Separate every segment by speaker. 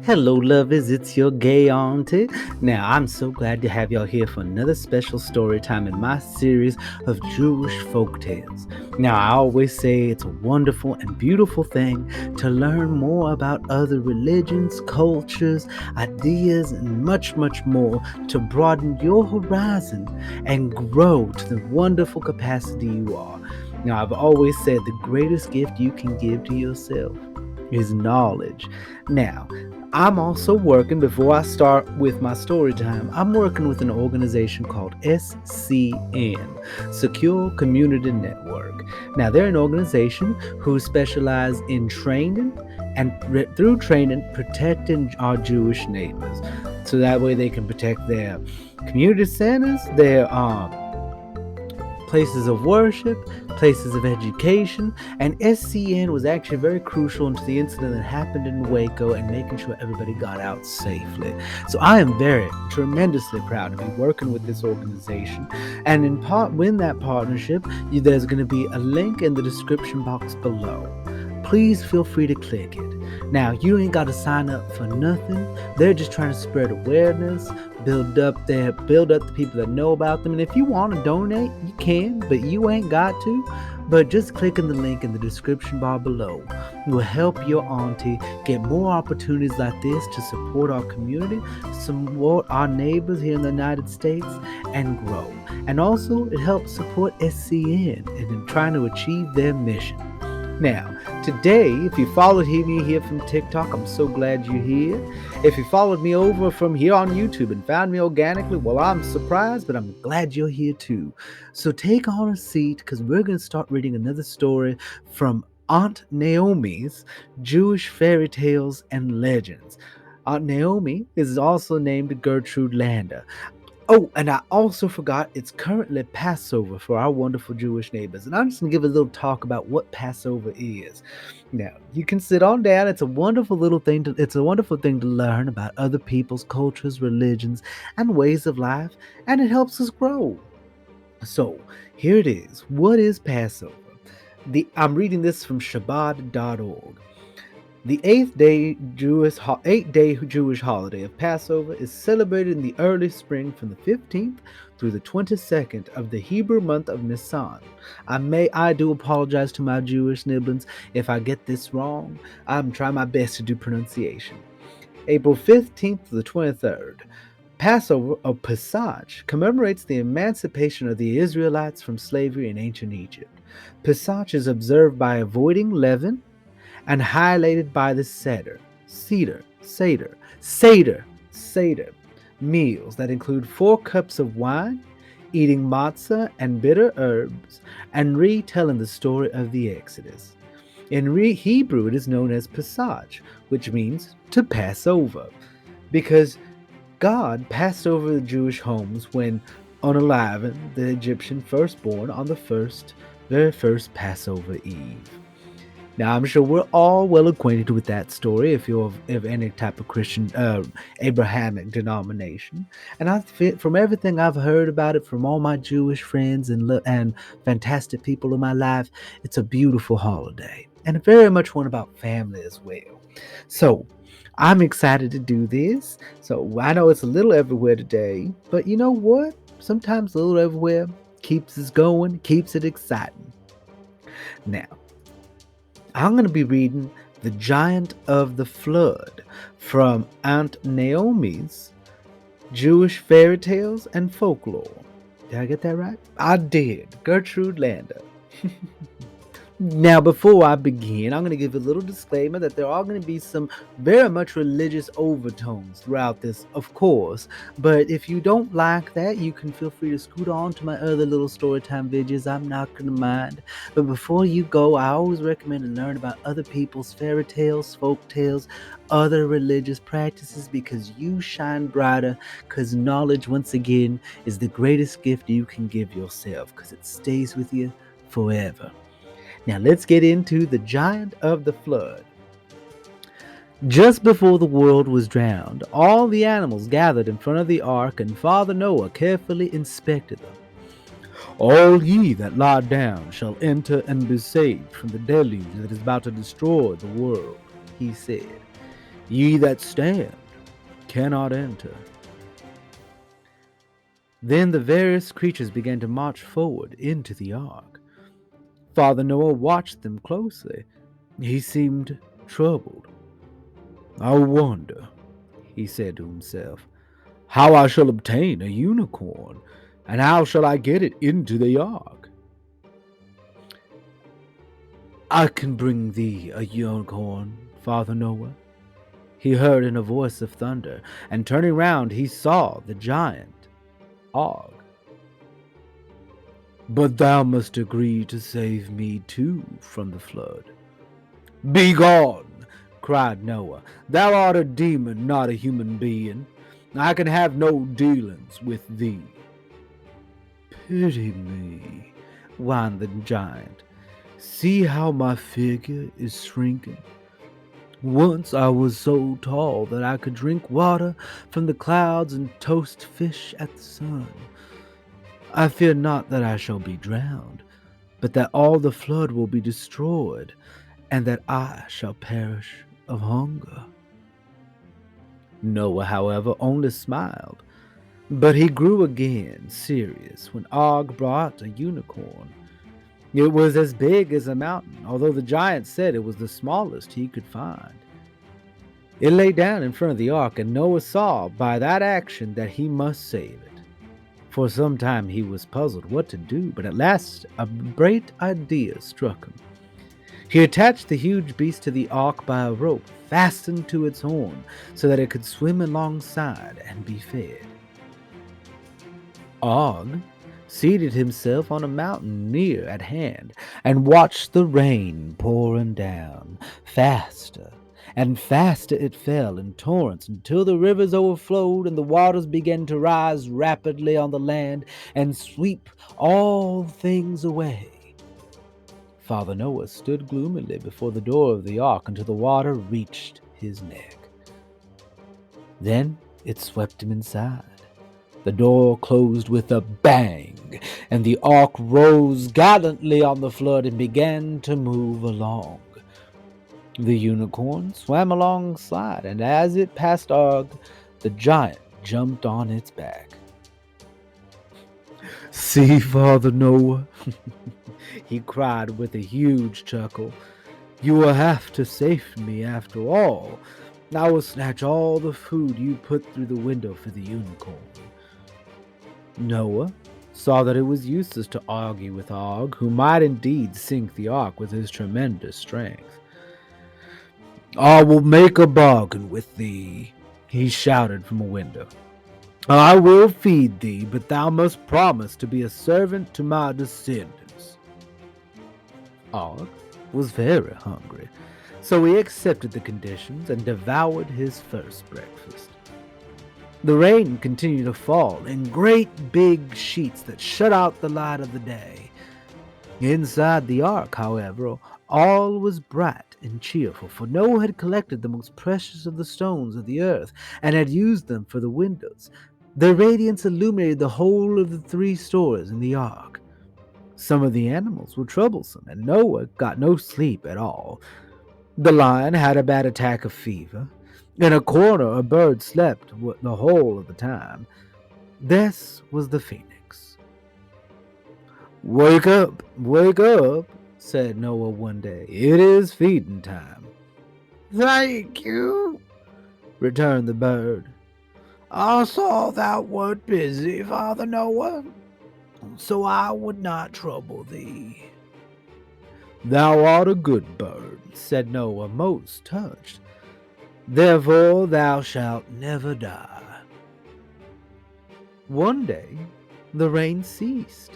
Speaker 1: Hello, lovers, it's your gay auntie. Now, I'm so glad to have y'all here for another special story time in my series of Jewish folktales. Now, I always say it's a wonderful and beautiful thing to learn more about other religions, cultures, ideas, and much, much more to broaden your horizon and grow to the wonderful capacity you are. Now, I've always said the greatest gift you can give to yourself is knowledge. Now, I'm also working, before I start with my story time, I'm working with an organization called SCN, Secure Community Network. Now, they're an organization who specialize in training and through training, protecting our Jewish neighbors. So that way they can protect their community centers, their places of worship, places of education, and SCN was actually very crucial into the incident that happened in Waco and making sure everybody got out safely. So I am tremendously proud to be working with this organization. And in that partnership, there's going to be a link in the description box below. Please feel free to click it. Now, you ain't got to sign up for nothing. They're just trying to spread awareness, build up the people that know about them. And if you want to donate, you can, but you ain't got to. But just clicking the link in the description bar below will help your auntie get more opportunities like this to support our community, support our neighbors here in the United States, and grow. And also, it helps support SCN in trying to achieve their mission. Now, today, if you followed me here from TikTok, I'm so glad you're here. If you followed me over from here on YouTube and found me organically, well, I'm surprised, but I'm glad you're here too. So take on a seat because we're going to start reading another story from Aunt Naomi's Jewish Fairy Tales and Legends. Aunt Naomi is also named Gertrude LANDA. Oh, and I also forgot it's currently Passover for our wonderful Jewish neighbors. And I'm just going to give a little talk about what Passover is. Now, you can sit on down. It's a wonderful thing to learn about other people's cultures, religions, and ways of life, and it helps us grow. So, here it is. What is Passover? I'm reading this from Shabbat.org. The eight-day Jewish holiday of Passover is celebrated in the early spring from the 15th through the 22nd of the Hebrew month of Nisan. I do apologize to my Jewish nibblings if I get this wrong. I'm trying my best to do pronunciation. April 15th to the 23rd. Passover, or Pesach, commemorates the emancipation of the Israelites from slavery in ancient Egypt. Pesach is observed by avoiding leaven and highlighted by the Seder meals that include 4 cups of wine, eating matzah and bitter herbs, and retelling the story of the Exodus. In Hebrew, it is known as Pesach, which means to pass over, because God passed over the Jewish homes when unalivened the Egyptian firstborn on the very first Passover Eve. Now, I'm sure we're all well acquainted with that story if you're of any type of Christian, Abrahamic denomination. And from everything I've heard about it from all my Jewish friends and fantastic people in my life, it's a beautiful holiday. And very much one about family as well. So, I'm excited to do this. So, I know it's a little everywhere today, but you know what? Sometimes a little everywhere keeps us going, keeps it exciting. Now, I'm going to be reading The Giant of the Flood from Aunt Naomi's Jewish Fairy Tales and Folklore. Did I get that right? I did. Gertrude LANDA. Now, before I begin, I'm going to give a little disclaimer that there are going to be some very much religious overtones throughout this, of course. But if you don't like that, you can feel free to scoot on to my other little storytime videos. I'm not going to mind. But before you go, I always recommend to learn about other people's fairy tales, folk tales, other religious practices, because you shine brighter, because knowledge, once again, is the greatest gift you can give yourself, because it stays with you forever. Now let's get into The Giant of the Flood. Just before the world was drowned, all the animals gathered in front of the ark, and Father Noah carefully inspected them. "All ye that lie down shall enter and be saved from the deluge that is about to destroy the world," he said. Ye that stand cannot enter. Then the various creatures began to march forward into the ark. Father Noah watched them closely. He seemed troubled. I wonder, he said to himself, how I shall obtain a unicorn, and how shall I get it into the ark? I can bring thee a unicorn, Father Noah, he heard in a voice of thunder, and turning round he saw the giant, Og. But thou must agree to save me too from the flood. Begone, cried Noah. Thou art a demon, not a human being. I can have no dealings with thee. Pity me, whined the giant. See how my figure is shrinking. Once I was so tall that I could drink water from the clouds and toast fish at the sun. I fear not that I shall be drowned, but that all the flood will be destroyed, and that I shall perish of hunger. Noah, however, only smiled, but he grew again serious when Og brought a unicorn. It was as big as a mountain, although the giant said it was the smallest he could find. It lay down in front of the ark, and Noah saw by that action that he must save it. For some time he was puzzled what to do, but at last a great idea struck him. He attached the huge beast to the ark by a rope fastened to its horn so that it could swim alongside and be fed. Og seated himself on a mountain near at hand and watched the rain pouring down. Faster and faster it fell in torrents until the rivers overflowed and the waters began to rise rapidly on the land and sweep all things away. Father Noah stood gloomily before the door of the ark until the water reached his neck. Then it swept him inside. The door closed with a bang, and the ark rose gallantly on the flood and began to move along. The unicorn swam alongside, and as it passed Og, the giant jumped on its back. See, Father Noah, he cried with a huge chuckle, you will have to save me after all. I will snatch all the food you put through the window for the unicorn. Noah saw that it was useless to argue with Og, who might indeed sink the ark with his tremendous strength. I will make a bargain with thee, he shouted from a window. I will feed thee, but thou must promise to be a servant to my descendants. Og was very hungry, so he accepted the conditions and devoured his first breakfast. The rain continued to fall in great big sheets that shut out the light of the day. Inside the ark, however, all was bright and cheerful, for Noah had collected the most precious of the stones of the earth and had used them for the windows. Their radiance illuminated the whole of the 3 stories in the ark. Some of the animals were troublesome, and Noah got no sleep at all. The lion had a bad attack of fever. In a corner, a bird slept the whole of the time. This was the phoenix. Wake up, said Noah one day. It is feeding time. Thank you, returned the bird. I saw thou wert busy, Father Noah, so I would not trouble thee. Thou art a good bird, said Noah, most touched. Therefore thou shalt never die. One day the rain ceased.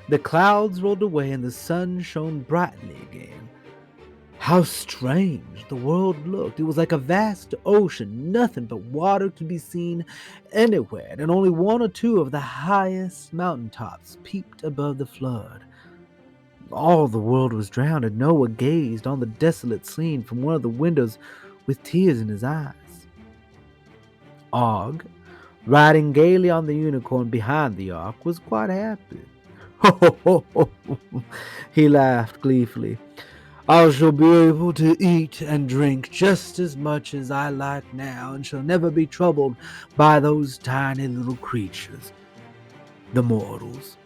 Speaker 1: The clouds rolled away and the sun shone brightly again. How strange the world looked. It was like a vast ocean. Nothing but water could be seen anywhere, and only 1 or 2 of the highest mountaintops peeped above the flood. All the world was drowned, and Noah gazed on the desolate scene from one of the windows with tears in his eyes. Og, riding gaily on the unicorn behind the ark, was quite happy. Ho, ho, ho, ho, he laughed gleefully. I shall be able to eat and drink just as much as I like now, and shall never be troubled by those tiny little creatures, the mortals.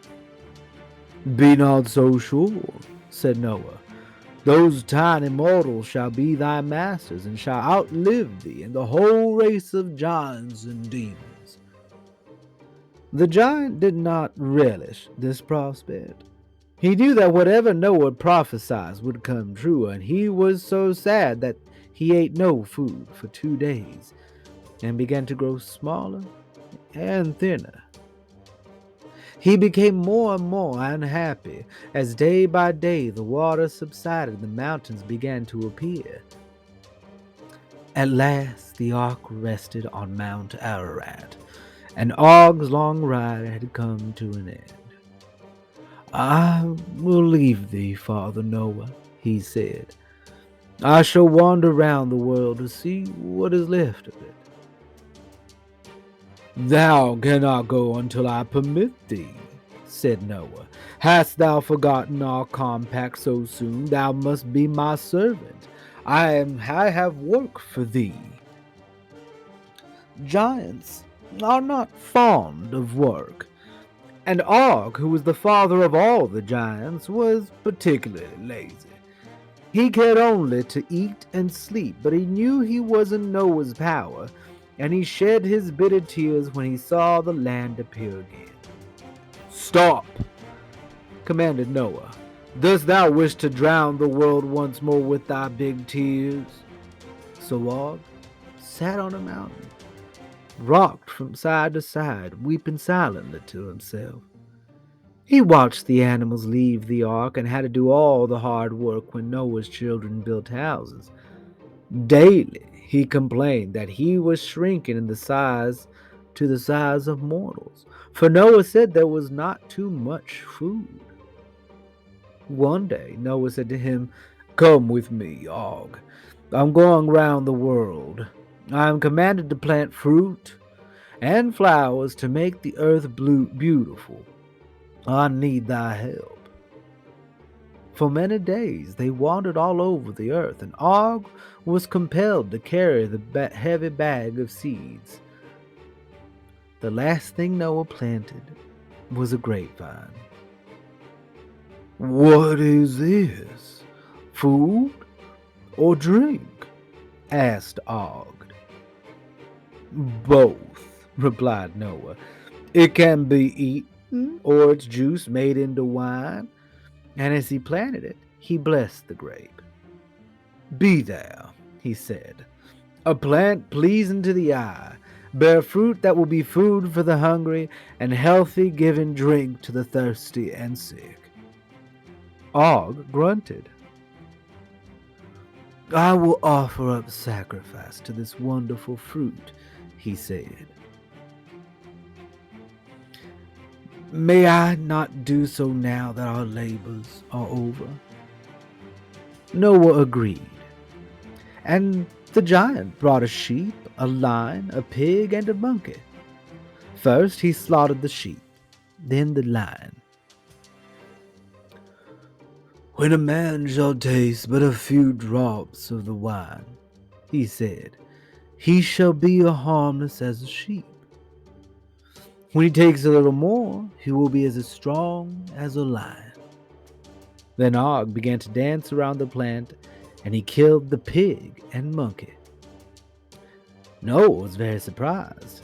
Speaker 1: Be not so sure, said Noah. Those tiny mortals shall be thy masters, and shall outlive thee and the whole race of giants and demons. The giant did not relish this prospect. He knew that whatever Noah prophesied would come true, and he was so sad that he ate no food for 2 days, and began to grow smaller and thinner. He became more and more unhappy as day by day the water subsided and the mountains began to appear. At last the ark rested on Mount Ararat, and Og's long ride had come to an end. I will leave thee, Father Noah, he said. I shall wander round the world to see what is left of it. Thou cannot go until I permit thee, said Noah. Hast thou forgotten our compact so soon? Thou must be my servant. I have work for thee. Giants are not fond of work, and Og, who was the father of all the giants, was particularly lazy. He cared only to eat and sleep, but he knew he was in Noah's power, and he shed his bitter tears when he saw the land appear again. Stop, commanded Noah. Dost thou wish to drown the world once more with thy big tears? So Og sat on a mountain, rocked from side to side, weeping silently to himself. He watched the animals leave the ark and had to do all the hard work when Noah's children built houses. Daily he complained that he was shrinking in the size of mortals, for Noah said there was not too much food. One day Noah said to him, Come with me, Og. I'm going round the world. I am commanded to plant fruit and flowers to make the earth beautiful. I need thy help. For many days they wandered all over the earth, and Og was compelled to carry the heavy bag of seeds. The last thing Noah planted was a grapevine. What is this? Food or drink? Asked Og. Both, replied Noah. It can be eaten or its juice made into wine. And as he planted it, he blessed the grape. Be thou, he said, a plant pleasing to the eye, bear fruit that will be food for the hungry, and healthy, giving drink to the thirsty and sick. Og grunted. I will offer up sacrifice to this wonderful fruit, he said. May I not do so now that our labors are over? Noah agreed, and the giant brought a sheep, a lion, a pig, and a monkey. First he slaughtered the sheep, then the lion. When a man shall taste but a few drops of the wine, he said, he shall be as harmless as a sheep. When he takes a little more, he will be as strong as a lion. Then Og began to dance around the plant, and he killed the pig and monkey. Noah was very surprised.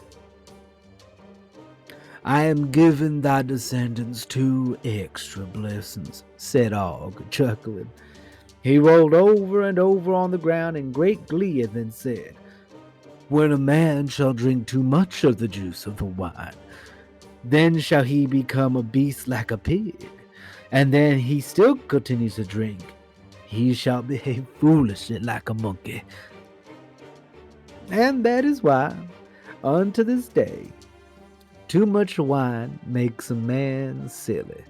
Speaker 1: I am giving thy descendants 2 extra blessings, said Og, chuckling. He rolled over and over on the ground in great glee and then said, When a man shall drink too much of the juice of the wine, then shall he become a beast like a pig, and then he still continues to drink. He shall behave foolishly like a monkey. And that is why, unto this day, too much wine makes a man silly.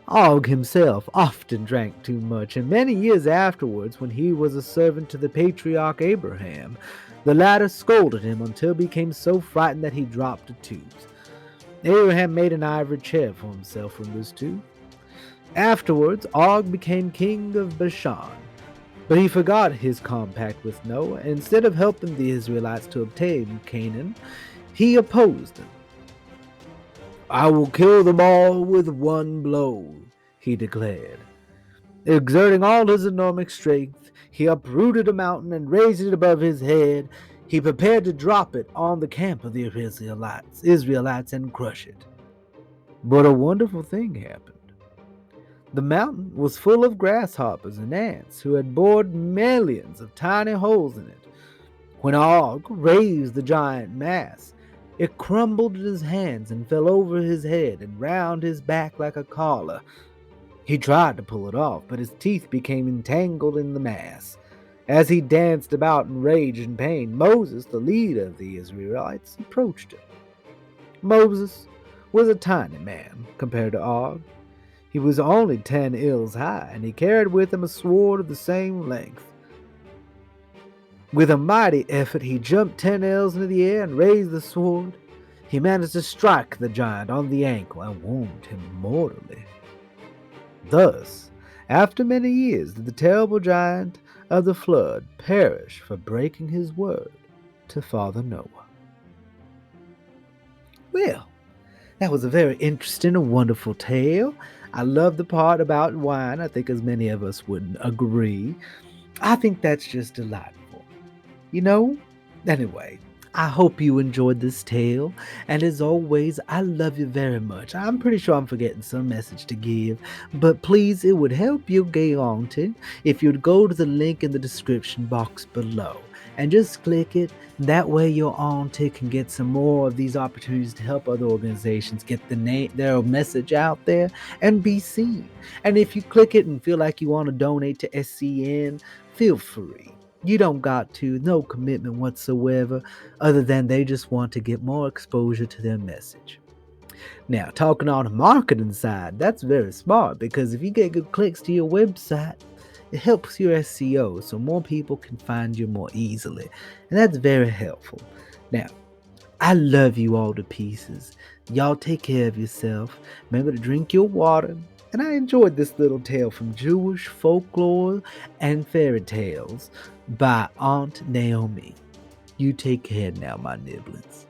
Speaker 1: Og himself often drank too much, and many years afterwards, when he was a servant to the patriarch Abraham, the latter scolded him until he became so frightened that he dropped a tooth. Abraham made an ivory chair for himself from this tooth. Afterwards, Og became king of Bashan, but he forgot his compact with Noah. Instead of helping the Israelites to obtain Canaan, he opposed them. "I will kill them all with one blow," he declared. Exerting all his enormous strength, he uprooted a mountain and raised it above his head. He prepared to drop it on the camp of the Israelites and crush it. But a wonderful thing happened. The mountain was full of grasshoppers and ants who had bored millions of tiny holes in it. When Og raised the giant mass, it crumbled in his hands and fell over his head and round his back like a collar. He tried to pull it off, but his teeth became entangled in the mass. As he danced about in rage and pain, Moses, the leader of the Israelites, approached him. Moses was a tiny man compared to Og. He was only 10 ells high, and he carried with him a sword of the same length. With a mighty effort, he jumped 10 ells into the air and raised the sword. He managed to strike the giant on the ankle and wound him mortally. Thus, after many years, did the terrible giant of the flood perish for breaking his word to Father Noah. Well, that was a very interesting and wonderful tale. I love the part about wine. I think as many of us would agree. I think that's just delightful. Anyway, I hope you enjoyed this tale. And as always, I love you very much. I'm pretty sure I'm forgetting some message to give. But please, it would help you get Auntie if you'd go to the link in the description box below and just click it. That way your Auntie can get some more of these opportunities to help other organizations get their message out there and be seen. And if you click it and feel like you want to donate to SCN, feel free. You don't got to, no commitment whatsoever, other than they just want to get more exposure to their message. Now, talking on the marketing side, that's very smart, because if you get good clicks to your website, it helps your SEO so more people can find you more easily. And that's very helpful. Now, I love you all to pieces. Y'all take care of yourself. Remember to drink your water. And I enjoyed this little tale from Jewish Folklore and Fairy Tales by Aunt Naomi. You take care now, my niblets.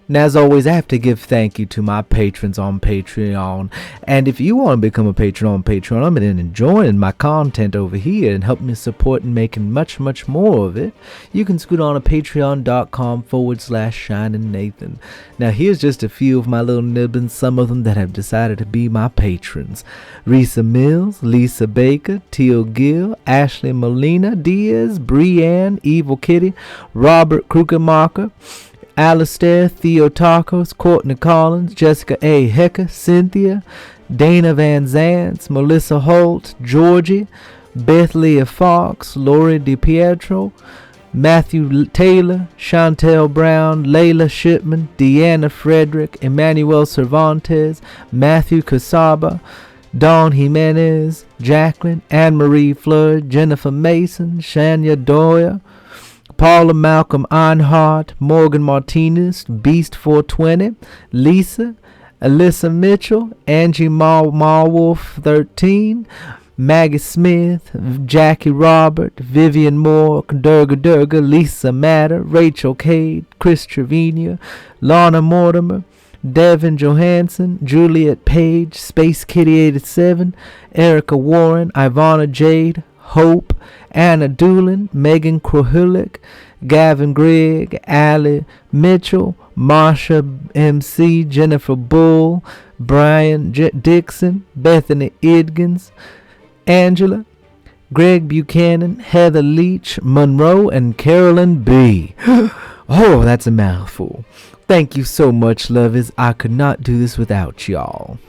Speaker 1: Now, as always, I have to give thank you to my patrons on Patreon. And if you want to become a patron on Patreon, I'm enjoying my content over here and help me support and making much, much more of it, you can scoot on to patreon.com/ShiningNathan. Now, here's just a few of my little nibblings, some of them that have decided to be my patrons. Risa Mills, Lisa Baker, Teal Gill, Ashley Molina Diaz, Brianne, Evil Kitty, Robert Krugermarker, Alistair, Theo Tacos, Courtney Collins, Jessica A. Hecker, Cynthia, Dana Van Zantz, Melissa Holt, Georgie, Beth Leah Fox, Lori DiPietro, Matthew Taylor, Chantel Brown, Layla Shipman, Deanna Frederick, Emmanuel Cervantes, Matthew Casaba, Dawn Jimenez, Jacqueline, Anne-Marie Flood, Jennifer Mason, Shania Doyle, Paula Malcolm Einhardt, Morgan Martinez, Beast 420, Lisa, Alyssa Mitchell, Angie Marwolf 13, Maggie Smith, Jackie Robert, Vivian Moore, Durga, Lisa Matter, Rachel Cade, Chris Trevino, Lana Mortimer, Devin Johansson, Juliet Page, Space Kitty 87, Erica Warren, Ivana Jade, Hope, Anna Doolin, Megan Krohulik, Gavin Gregg, Allie Mitchell, Marsha MC, Jennifer Bull, Brian Dixon, Bethany Idgens, Angela, Greg Buchanan, Heather Leach, Monroe, and Carolyn B. Oh, that's a mouthful. Thank you so much, lovers. I could not do this without y'all.